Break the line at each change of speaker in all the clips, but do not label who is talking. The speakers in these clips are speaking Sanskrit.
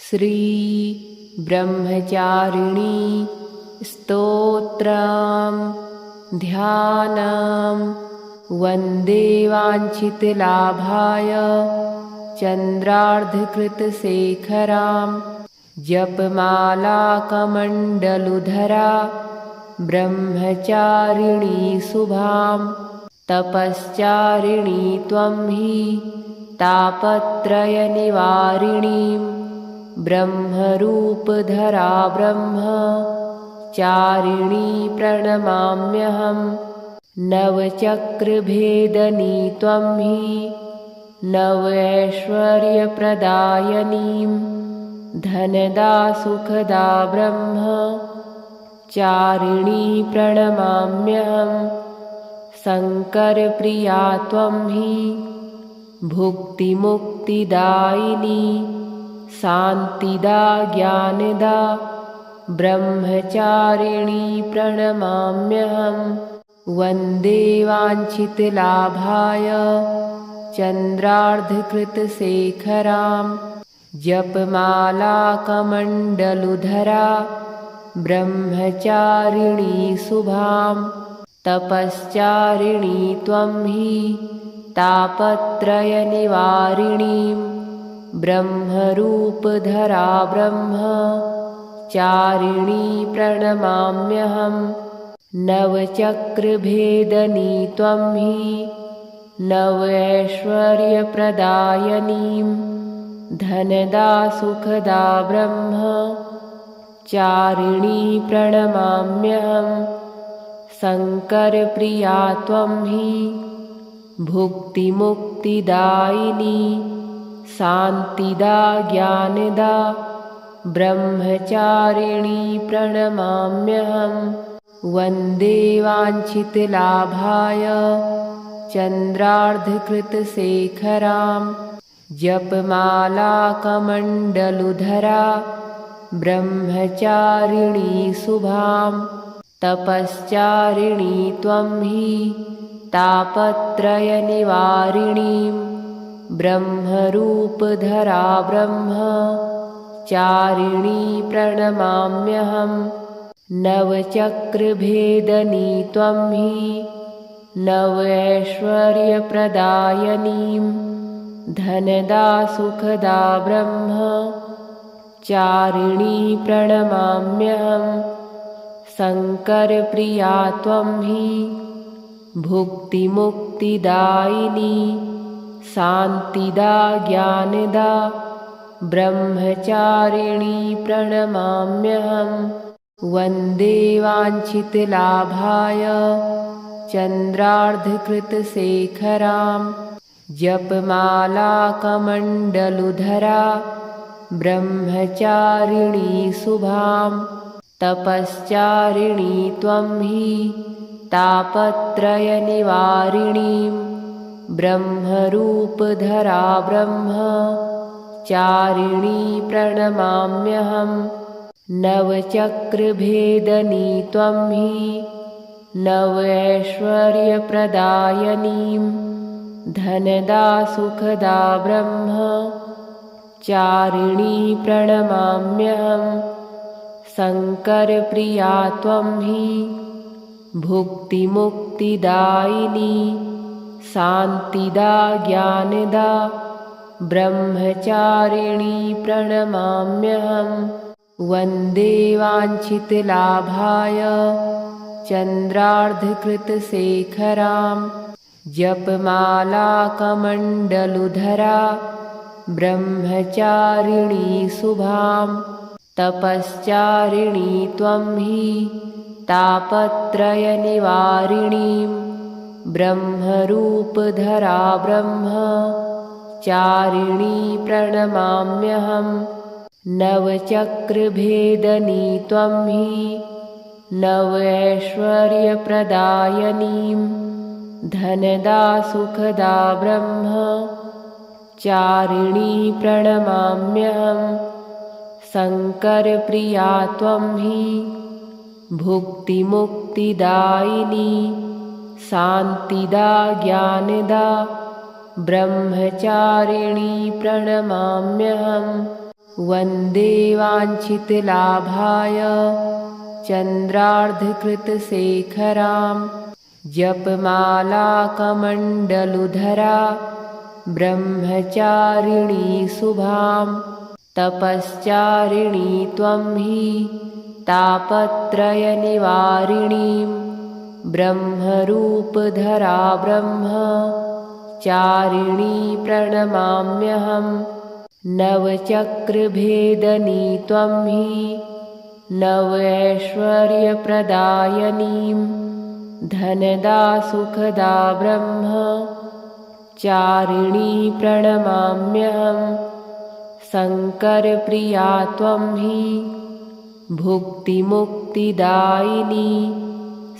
श्री ब्रह्मचारिणी स्तोत्रम् ध्यानम् वन्दे वाञ्छितलाभाय चन्द्रार्धकृतशेखरां जपमालाकमण्डलुधरा ब्रह्मचारिणी शुभां तपश्चारिणी त्वं हि तापत्रयनिवारिणीं ब्रह्मरूपधरा ब्रह्मचारिणी प्रणमाम्यहं नवचक्रभेदनी त्वं हि नवैश्वर्यप्रदायिनीं धनदा सुखदा ब्रह्मचारिणी प्रणमाम्यहं शङ्करप्रिया त्वं हि भुक्तिमुक्तिदायिनी शान्तिदा ज्ञानदा ब्रह्मचारिणी प्रणमाम्यहं वन्दे वाञ्छितलाभाय चन्द्रार्धकृतशेखरां जपमालाकमण्डलुधरा ब्रह्मचारिणी शुभां तपश्चारिणी त्वं हि तापत्रयनिवारिणीं ब्रह्मरूपधरा ब्रह्मचारिणी प्रणमाम्यहं नवचक्रभेदनी त्वं हि नवैश्वर्यप्रदायिनीं धनदा सुखदा ब्रह्मचारिणी प्रणमाम्यहं शङ्करप्रिया त्वं हि भुक्तिमुक्तिदायिनी शान्तिदा ज्ञानदा ब्रह्मचारिणी प्रणमाम्यहं वन्दे वाञ्छितलाभाय चन्द्रार्धकृतशेखरां जपमालाकमण्डलुधरा ब्रह्मचारिणी शुभां तपश्चारिणी त्वं हि तापत्रयनिवारिणीं ब्रह्मरूपधरा ब्रह्मचारिणी प्रणमाम्यहं नवचक्रभेदनी त्वं हि नवैश्वर्यप्रदायिनीं धनदा सुखदा ब्रह्मचारिणी प्रणमाम्यहं शङ्करप्रिया त्वं हि भुक्तिमुक्तिदायिनी शान्तिदा ज्ञानदा ब्रह्मचारिणी प्रणमाम्यहं वन्दे वाञ्छितलाभाय चन्द्रार्धकृतशेखरां जपमालाकमण्डलुधरा ब्रह्मचारिणी शुभां तपश्चारिणी त्वं हि तापत्रयनिवारिणीं ब्रह्मरूपधरा ब्रह्मचारिणी प्रणमाम्यहं नवचक्रभेदनी त्वं हि नवैश्वर्यप्रदायिनीं धनदा सुखदा ब्रह्मचारिणी प्रणमाम्यहं शङ्करप्रिया त्वं हि भुक्तिमुक्तिदायिनी शान्तिदा ज्ञानदा ब्रह्मचारिणी प्रणमाम्यहं वन्दे वाञ्छितलाभाय चन्द्रार्धकृतशेखरां जपमालाकमण्डलुधरा ब्रह्मचारिणी शुभां तपश्चारिणी त्वं हि तापत्रयनिवारिणीं ब्रह्मरूपधरा ब्रह्मचारिणी प्रणमाम्यहं नवचक्रभेदनी त्वं हि नवैश्वर्यप्रदायिनीं धनदा सुखदा ब्रह्मचारिणी प्रणमाम्यहं शङ्करप्रिया त्वं हि भुक्तिमुक्तिदायिनी शान्तिदा ज्ञानदा ब्रह्मचारिणी प्रणमाम्यहं वन्दे वाञ्छितलाभाय चन्द्रार्धकृतशेखरां जपमालाकमण्डलुधरा ब्रह्मचारिणी शुभां तपश्चारिणी त्वं हि तापत्रयनिवारिणीं ब्रह्मरूपधरा ब्रह्मचारिणी प्रणमाम्यहम् नवचक्रभेदनी त्वं हि नवैश्वर्यप्रदायिनीं धनदा सुखदा ब्रह्मचारिणी प्रणमाम्यहम् शङ्करप्रिया त्वं हि भुक्तिमुक्तिदायिनी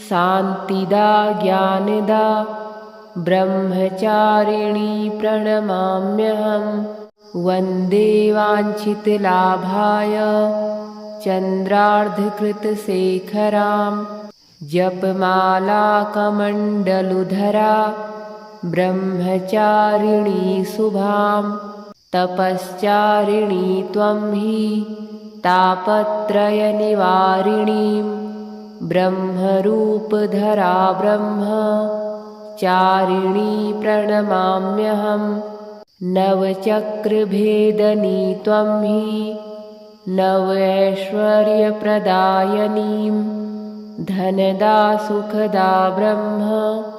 शान्तिदा ज्ञानदा ब्रह्मचारिणी प्रणमाम्यहम् वन्दे वाञ्छितलाभाय चन्द्रार्धकृतशेखरां जपमालाकमण्डलुधरा ब्रह्मचारिणी शुभां तपश्चारिणी त्वं हि तापत्रयनिवारिणीं ब्रह्मरूपधरा ब्रह्मचारिणी प्रणमाम्यहम् नवचक्रभेदनी त्वं हि नवैश्वर्यप्रदायिनीं धनदा सुखदा ब्रह्मचारिणी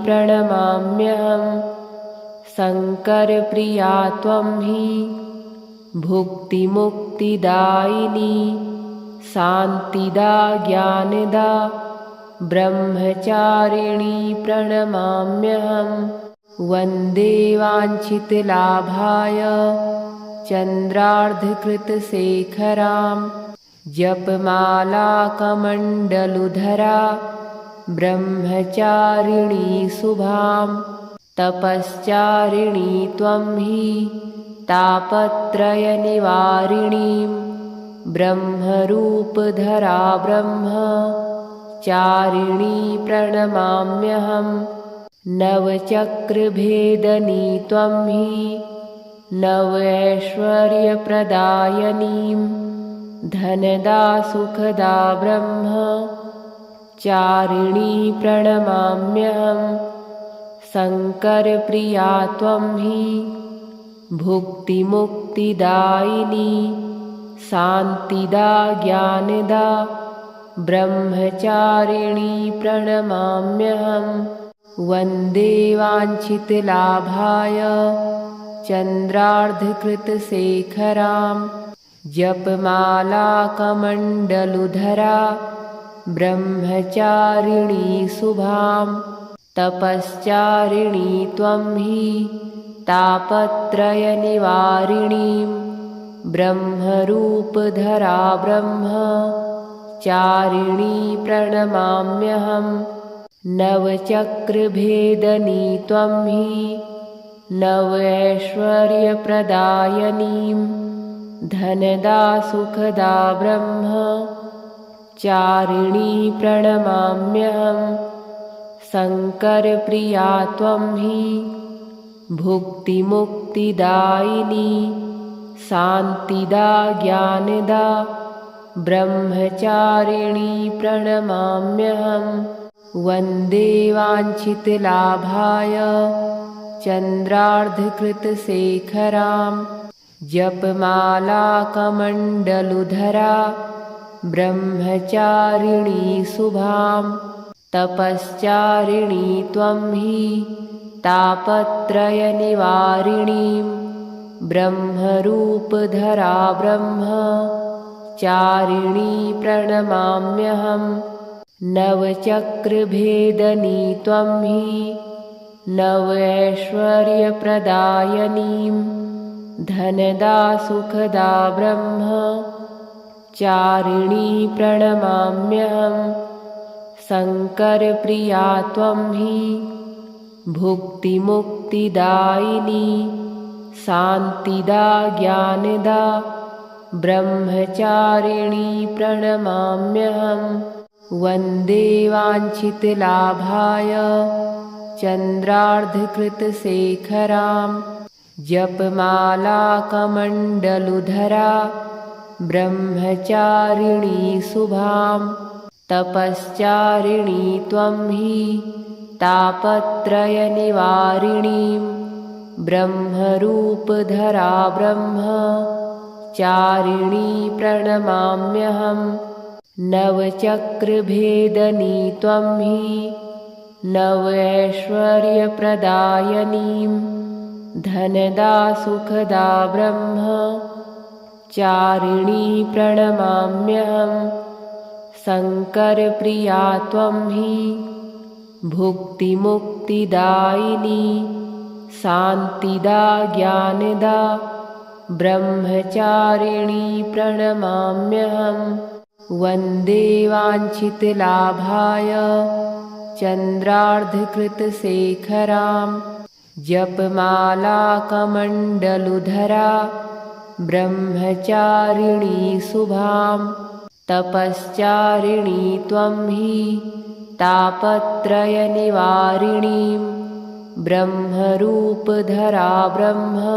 प्रणमाम्यहम् शङ्करप्रिया त्वं हि भुक्तिमुक्तिदायिनी शान्तिदा ज्ञानदा ब्रह्मचारिणी प्रणमाम्यहम् वन्दे वाञ्छितलाभाय चन्द्रार्धकृतशेखरां जपमालाकमण्डलुधरा ब्रह्मचारिणी शुभां तपश्चारिणी त्वं हि तापत्रयनिवारिणीं ब्रह्मरूपधरा ब्रह्मचारिणी प्रणमाम्यहम् नवचक्रभेदनी त्वं हि नवैश्वर्यप्रदायिनीं धनदा सुखदा ब्रह्मचारिणी प्रणमाम्यहम् शङ्करप्रिया त्वं हि भुक्तिमुक्तिदायिनी शान्तिदा ज्ञानदा ब्रह्मचारिणी प्रणमाम्यहम् वन्दे वाञ्छितलाभाय चन्द्रार्धकृतशेखरां जपमालाकमण्डलुधरा ब्रह्मचारिणी शुभां तपश्चारिणी त्वं हि तापत्रयनिवारिणीं ब्रह्मरूपधरा ब्रह्मचारिणी प्रणमाम्यहम् नवचक्रभेदनी त्वं हि नवैश्वर्यप्रदायिनीं धनदा सुखदा ब्रह्मचारिणी प्रणमाम्यहम् शङ्करप्रिया त्वं हि भुक्तिमुक्तिदायिनी शान्तिदा ज्ञानदा ब्रह्मचारिणी प्रणमाम्यहम् वन्दे वाञ्छितलाभाय चन्द्रार्धकृतशेखरां जपमालाकमण्डलुधरा ब्रह्मचारिणी शुभां तपश्चारिणी त्वं हि तापत्रयनिवारिणीं ब्रह्मरूपधरा ब्रह्मचारिणी प्रणमाम्यहम् नवचक्रभेदनी त्वं हि नवैश्वर्यप्रदायिनीं धनदा सुखदा ब्रह्मचारिणी प्रणमाम्यहम् शङ्करप्रिया त्वं हि भुक्तिमुक्तिदायिनी शान्तिदा ज्ञानदा ब्रह्मचारिणी प्रणमाम्यहम् वन्दे वाञ्छितलाभाय चन्द्रार्धकृतशेखरां जपमालाकमण्डलुधरा ब्रह्मचारिणी शुभां तपश्चारिणी त्वं हि तापत्रयनिवारिणीं ब्रह्मरूपधरा ब्रह्मचारिणी प्रणमाम्यहं नवचक्रभेदनी त्वं हि नवैश्वर्यप्रदायिनीं धनदा सुखदा ब्रह्मचारिणी प्रणमाम्यहं शङ्करप्रिया त्वं हि भुक्तिमुक्तिदायिनी शान्तिदा ज्ञानदा ब्रह्मचारिणी प्रणमाम्यहं वन्दे वाञ्छितलाभाय चन्द्रार्धकृतशेखरां जपमालाकमण्डलुधरा ब्रह्मचारिणी शुभां तपश्चारिणी त्वं हि तापत्रयनिवारिणीं ब्रह्मरूपधरा ब्रह्मचारिणी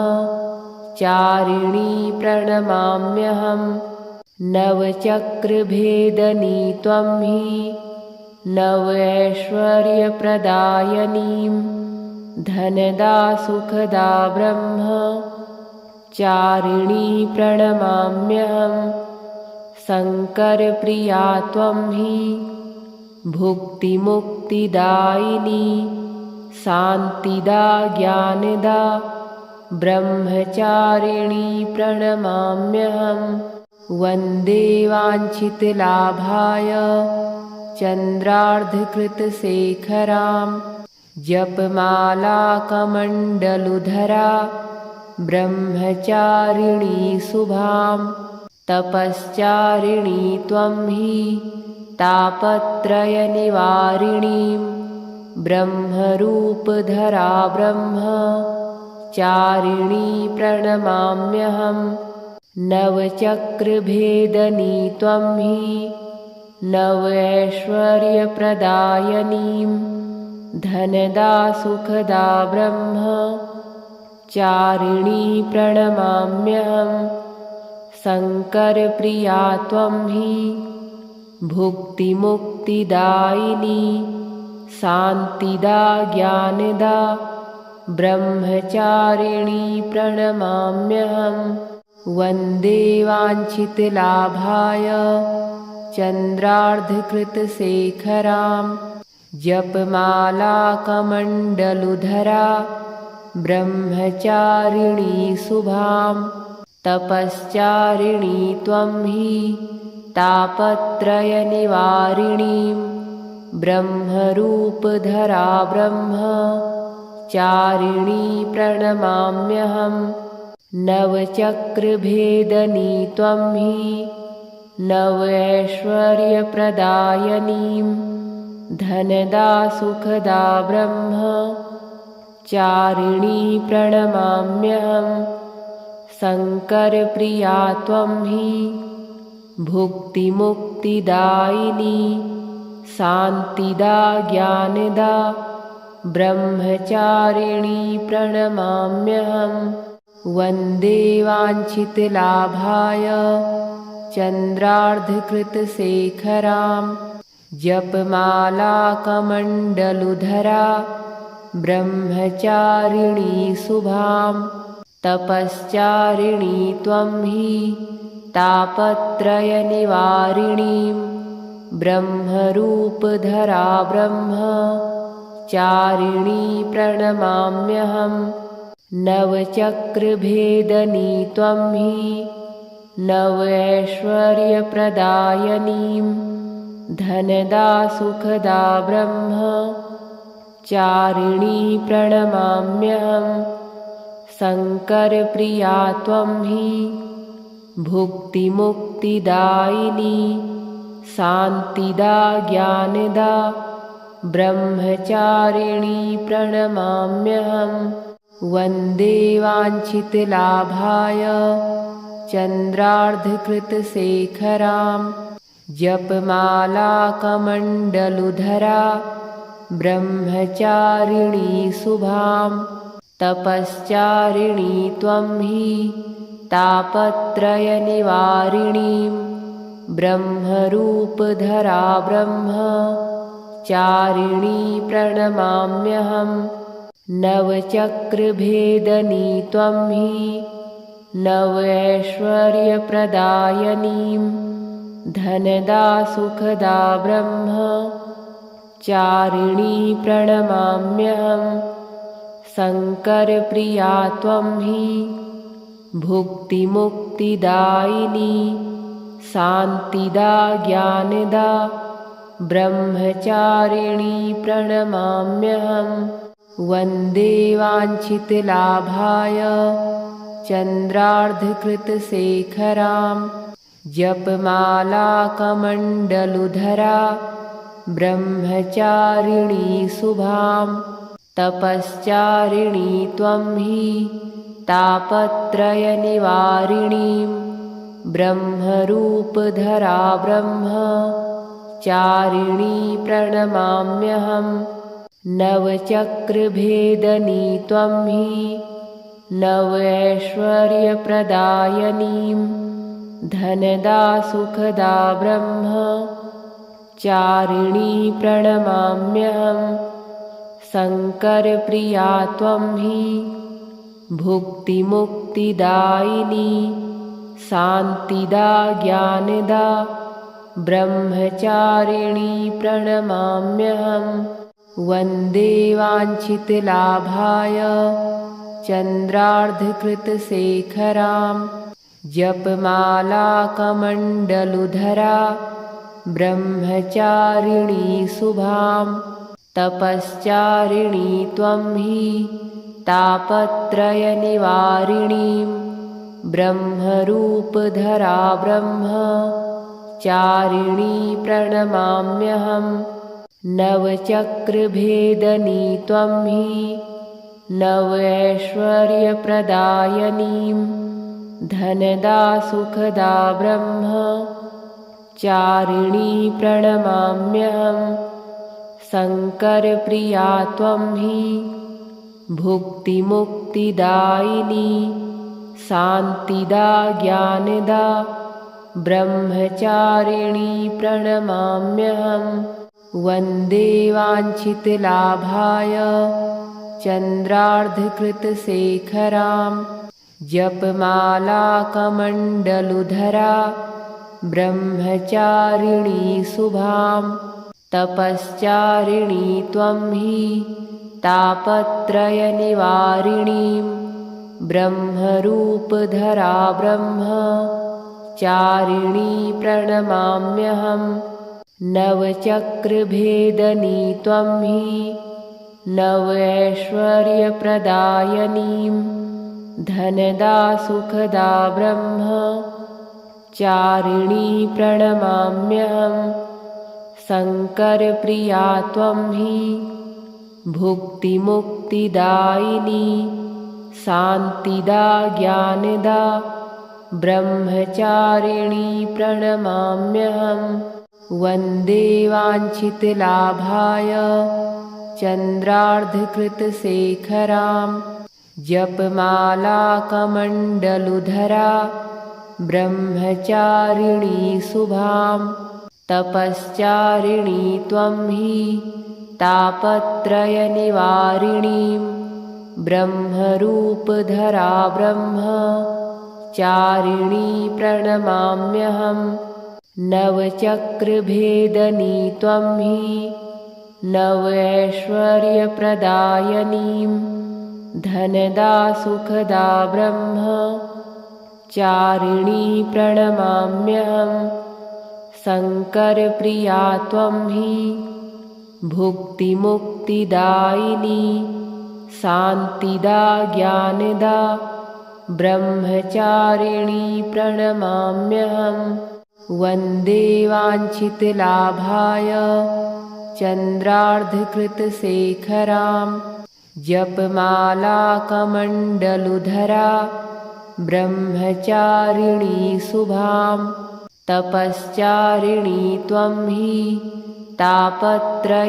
प्रणमाम्यहं नवचक्रभेदनी त्वं हि नवैश्वर्यप्रदायिनीं धनदा सुखदा ब्रह्मचारिणी प्रणमाम्यहं शङ्करप्रिया त्वं हि भुक्तिमुक्तिदायिनी शान्तिदा ज्ञानदा ब्रह्मचारिणी प्रणमाम्यहं वन्दे वाञ्छितलाभाय चन्द्रार्धकृतशेखरां जपमालाकमण्डलुधरा ब्रह्मचारिणी शुभां तपश्चारिणी त्वं हि तापत्रयनिवारिणीं ब्रह्मरूपधरा ब्रह्मचारिणी प्रणमाम्यहं नवचक्रभेदनी त्वं हि नवैश्वर्यप्रदायिनीं धनदा सुखदा ब्रह्मचारिणी प्रणमाम्यहं शङ्करप्रिया त्वं हि भुक्तिमुक्तिदायिनी शान्तिदा ज्ञानदा ब्रह्मचारिणी प्रणमाम्यहं वन्दे वाञ्छितलाभाय चन्द्रार्धकृतशेखरां जपमालाकमण्डलुधरा ब्रह्मचारिणी शुभां तपश्चारिणी त्वं हि तापत्रयनिवारिणीं ब्रह्मरूपधरा ब्रह्मचारिणी प्रणमाम्यहं नवचक्रभेदनी त्वं हि नवैश्वर्यप्रदायिनीं धनदा सुखदा ब्रह्मचारिणी प्रणमाम्यहं शङ्करप्रिया त्वं हि भुक्तिमुक्तिदायिनी शान्तिदा ज्ञानदा ब्रह्मचारिणी प्रणमाम्यहं वन्दे वाञ्छितलाभाय चन्द्रार्धकृतशेखरां जपमालाकमण्डलुधरा ब्रह्मचारिणी शुभां तपश्चारिणी त्वं हि तापत्रयनिवारिणीं ब्रह्मरूपधरा ब्रह्मचारिणी प्रणमाम्यहं नवचक्रभेदनी त्वं हि नवैश्वर्यप्रदायिनीं धनदा सुखदा ब्रह्मचारिणी प्रणमाम्यहं शङ्करप्रिया त्वं हि भुक्तिमुक्तिदायिनी शान्तिदा ज्ञानदा ब्रह्मचारिणी प्रणमाम्यहं वन्दे वाञ्छितलाभाय चन्द्रार्धकृतशेखरां जपमालाकमण्डलुधरा ब्रह्मचारिणी शुभां तपश्चारिणी त्वं हि तापत्रयनिवारिणीं ब्रह्मरूपधरा ब्रह्मचारिणी प्रणमाम्यहम्। नवचक्रभेदनी त्वं हि नवैश्वर्यप्रदायिनीं धनदा सुखदा ब्रह्मचारिणी प्रणमाम्यहम्। शङ्करप्रिया त्वं हि भुक्तिमुक्तिदायिनी शान्तिदा ज्ञानदा ब्रह्मचारिणी प्रणमाम्यहम्। वन्दे वाञ्छितलाभाय चन्द्रार्धकृतशेखरां जपमालाकमण्डलुधरा ब्रह्मचारिणी शुभां। तपश्चारिणी त्वं हि तापत्रयनिवारिणीं ब्रह्मरूपधरा ब्रह्मचारिणी प्रणमाम्यहम्। नवचक्रभेदनी त्वं हि नवैश्वर्यप्रदायिनीं धनदा सुखदा ब्रह्मचारिणी प्रणमाम्यहम्। शङ्करप्रिया त्वं हि भुक्तिमुक्तिदायिनी शान्तिदा ज्ञानदा ब्रह्मचारिणी प्रणमाम्यहम्। वन्दे वाञ्छितलाभाय चन्द्रार्धकृतशेखरां जपमालाकमण्डलुधरा ब्रह्मचारिणी शुभां। तपश्चारिणी त्वं हि तापत्रयनिवारिणीं ब्रह्मरूपधरा ब्रह्मचारिणी प्रणमाम्यहम्। नवचक्रभेदनी त्वं हि नवैश्वर्यप्रदायिनीं धनदा सुखदा ब्रह्मचारिणी प्रणमाम्यहम्। शङ्करप्रिया त्वं हि भुक्तिमुक्तिदायिनी शान्तिदा ज्ञानदा ब्रह्मचारिणी प्रणमाम्यहम्। वन्दे वाञ्छितलाभाय चन्द्रार्धकृतशेखरां जपमालाकमण्डलुधरा ब्रह्मचारिणी शुभां। तपश्चारिणी त्वं हि तापत्रयनिवारिणीं ब्रह्मरूपधरा ब्रह्मचारिणी प्रणमाम्यहम्। नवचक्रभेदनी त्वं हि नवैश्वर्यप्रदायिनीं धनदा सुखदा ब्रह्मचारिणी प्रणमाम्यहम्। शङ्करप्रिया त्वं हि भुक्तिमुक्तिदायिनी शान्तिदा ज्ञानदा ब्रह्मचारिणी प्रणमाम्यहम्। वन्दे वाञ्छितलाभाय चन्द्रार्धकृतशेखरां जपमालाकमण्डलुधरा ब्रह्मचारिणी शुभां। तपश्चारिणी त्वं हि तापत्रयनिवारिणीं ब्रह्मरूपधरा ब्रह्मचारिणी प्रणमाम्यहम्। नवचक्रभेदनी त्वं हि नवैश्वर्यप्रदायिनीं धनदा सुखदा ब्रह्मचारिणी प्रणमाम्यहम्। शङ्करप्रिया त्वं हि भुक्तिमुक्तिदायिनी शान्तिदा ज्ञानदा ब्रह्मचारिणी प्रणमाम्यहम्। वन्दे वाञ्छितलाभाय चन्द्रार्धकृतशेखरां जपमालाकमण्डलुधरा ब्रह्मचारिणी शुभां। तपश्चारिणी त्वं हि तापत्रयनिवारिणीं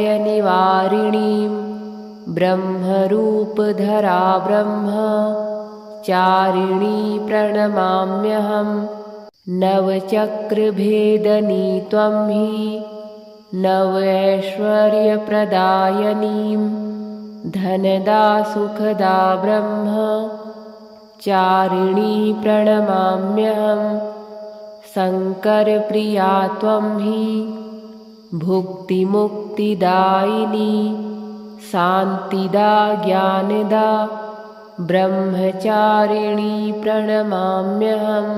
ब्रह्मरूपधरा ब्रह्मचारिणी प्रणमाम्यहम् नवचक्रभेदनी त्वं हि नवैश्वर्यप्रदायिनीं धनदा सुखदा ब्रह्मचारिणी प्रणमाम्यहम् शङ्करप्रिया त्वं हि भुक्तिमुक्तिदायिनी शान्तिदा ज्ञानदा ब्रह्मचारिणी प्रणमाम्यहम्